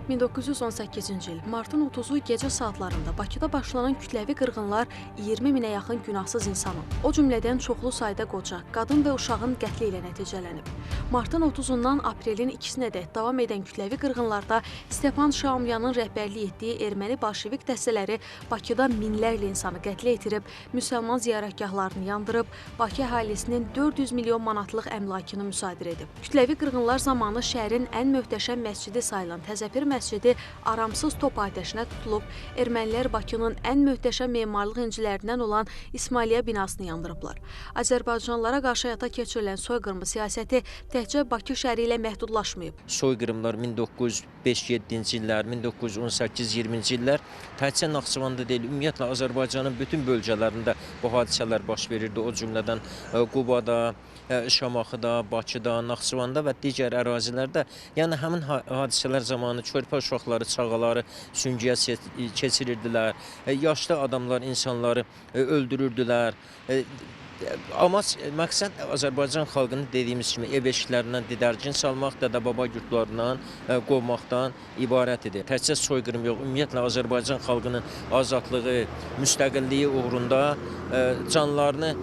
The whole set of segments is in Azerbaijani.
1918-ci il martın 30-u gecə saatlarında Bakıda başlanan kütləvi qırğınlar 20 minə yaxın günahsız insanın, o cümlədən çoxlu sayda qoca, qadın və uşağın qətli ilə nəticələnib. Martın 30-undan aprelin 2-sinədək davam edən kütləvi qırğınlarda Stepan Şaumyanın rəhbərlik etdiyi erməni bolşevik dəstələri Bakıda minlərlə insanı qətlə yetirib, müsəlman ziyarətgahlarını yandırıb, Bakı əhalisinin 400 milyon manatlıq əmlakını müsadirə edib. Kütləvi qırğınlar zamanı şəhərin ən möhtəşəm məscidi sayılan Təzəpir məscidi aramsız top atəşinə tutulub, ermənilər Bakının ən möhtəşəm memarlıq incilərindən olan İsmailiyyə binasını yandırıblar. Azərbaycanlılara qarşı həyata keçirilən soyqırımı siyasəti təkcə Bakı şəhəri ilə məhdudlaşmayıb. Soyqırımlar 1905-7-ci illər, 1918-20-ci illər təkcə Naxçıvanda deyil, ümumiyyətlə Azərbaycanın bütün bölgələrində bu hadisələr baş verirdi. O cümlədən Qubada, Şamaxıda, Bakıda, Naxçıvanda və digər ərazilərdə, yəni həmin hadisələr zamanı körpə uşaqları, çağaları süngüyə keçirirdilər, yaşlı adamlar, insanları öldürürdülər. Amma məqsəd Azərbaycan xalqının dediyimiz kimi ev eşiklərindən didərgin salmaq, dədə-baba yurtlarından qovmaqdan ibarət idi. Təkcə soyqırım yox, ümumiyyətlə Azərbaycan xalqının azadlığı, müstəqilliyi uğrunda canlarını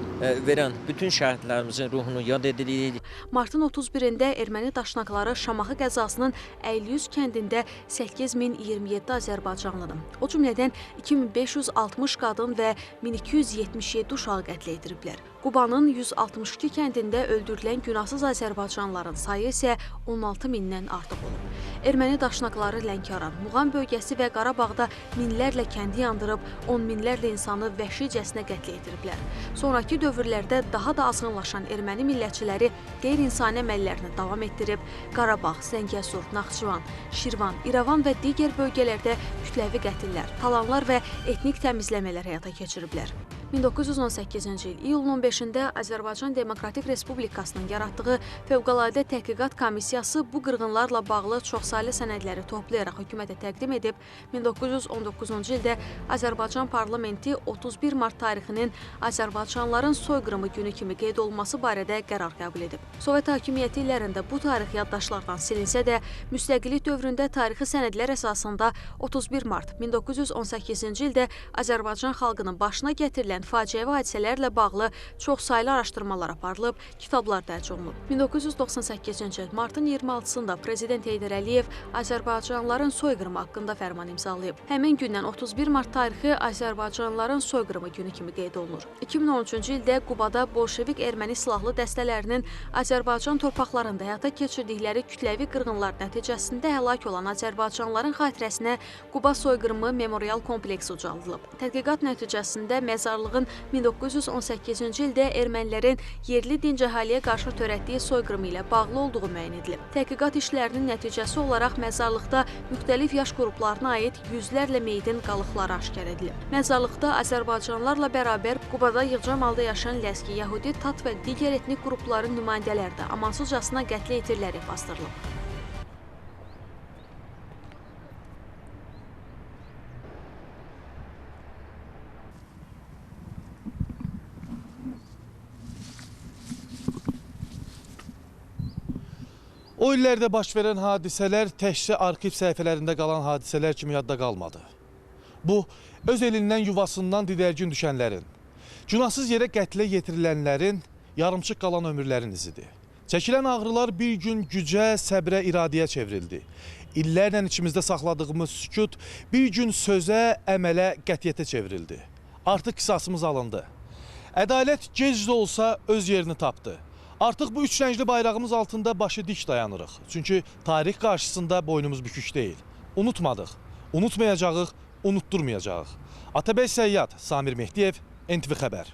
verən bütün şəhidlərimizin ruhunu yad edirik. Martın 31-də erməni daşnaqları Şamaxı qəzasının 500 kəndində 8027 Azərbaycanlıdır, o cümlədən 2560 qadın və 1277 uşağı qətlə yetiriblər. Qubanın 162 kəndində öldürülən günahsız Azərbaycanlıların sayı isə 16 mindən artıq olub. Erməni daşnaqları Lənkəran, Muğan bölgəsi və Qarabağda minlərlə kəndi yandırıb, 10 minlərlə insanı vəhşicəsinə qətlə yetiriblər. Sonraki dövrlərdə daha da azğınlaşan erməni millətçiləri qeyri-insani əməllərini davam etdirib, Qarabağ, Zəngəzur, Naxçıvan, Şirvan, İrəvan və digər bölgələrdə kütləvi qətillər, talanlar və etnik təmizləmələr həyata keçiriblər. 1918-ci il iyulun 15-də Azərbaycan Demokratik Respublikasının yaratdığı Fövqəladə Təhqiqat Komissiyası bu qırğınlarla bağlı çoxsaylı sənədləri toplayaraq hökumətə təqdim edib, 1919-cu ildə Azərbaycan Parlamenti 31 Mart tarixinin Azərbaycanlıların soyqırımı günü kimi qeyd olunması barədə qərar qəbul edib. Sovet hakimiyyəti illərində bu tarix yaddaşlardan silinsə də, müstəqillik dövründə tarixi sənədlər əsasında 31 Mart 1918-ci ildə Azərbaycan xalqının başına gətirilən faciəvi hadisələrlə bağlı çoxsaylı araşdırmalar aparılıb, kitablar dərc olunub. 1998-ci il martın 26-sında Prezident Heydər Əliyev Azərbaycanlıların soyqırımı haqqında fərman imzalayıb. Həmin gündən 31 Mart tarixi Azərbaycanlıların soyqırımı günü kimi qeyd olunur. 2013-cü ildə Qubada bolşevik erməni silahlı dəstələrinin Azərbaycan torpaqlarında həyata keçirdikləri kütləvi qırğınlar nəticəsində həlak olan Azərbaycanlıların xatirəsinə Quba soyqırımı memorial kompleksi ucaldılıb. Tədqiqat nəticəsində məzarlığın 1918-ci ildə ermənilərin yerli dinc əhaliyə qarşı törətdiyi soyqırımı ilə bağlı olduğu müəyyən edilib. Təhqiqat işlərinin nəticəsi olaraq məzarlıqda müxtəlif yaş qruplarına aid yüzlərlə meyidin qalıqları aşkar edilib. Məzarlıqda Azərbaycanlılarla bərabər Qubada yığcam halda yaşayan Ləzgi, Yəhudi, Tat və digər etnik qrupların nümayəndələri də amansızcasına qətlə yetirilərək bastırılıb. O illərdə baş verən hadisələr təkcə arxiv səhifələrində qalan hadisələr kimi yadda qalmadı. Bu, öz elindən yuvasından didərgin düşənlərin, günahsız yerə qətlə yetirilənlərin, yarımçıq qalan ömürlərin izidir. Çəkilən ağrılar bir gün gücə, səbrə, iradəyə çevrildi. İllərlə içimizdə saxladığımız sükut bir gün sözə, əmələ, qətiyyətə çevrildi. Artıq qisasımız alındı. Ədalət gec də olsa öz yerini tapdı. Artıq bu üç rəngli bayrağımız altında başı dik dayanırıq. Çünki tarix qarşısında boynumuz bükük deyil. Unutmadıq, unutmayacağıq, unutturmayacağıq. Atabəy Səyyad, Samir Mehdiyev, NTV Xəbər.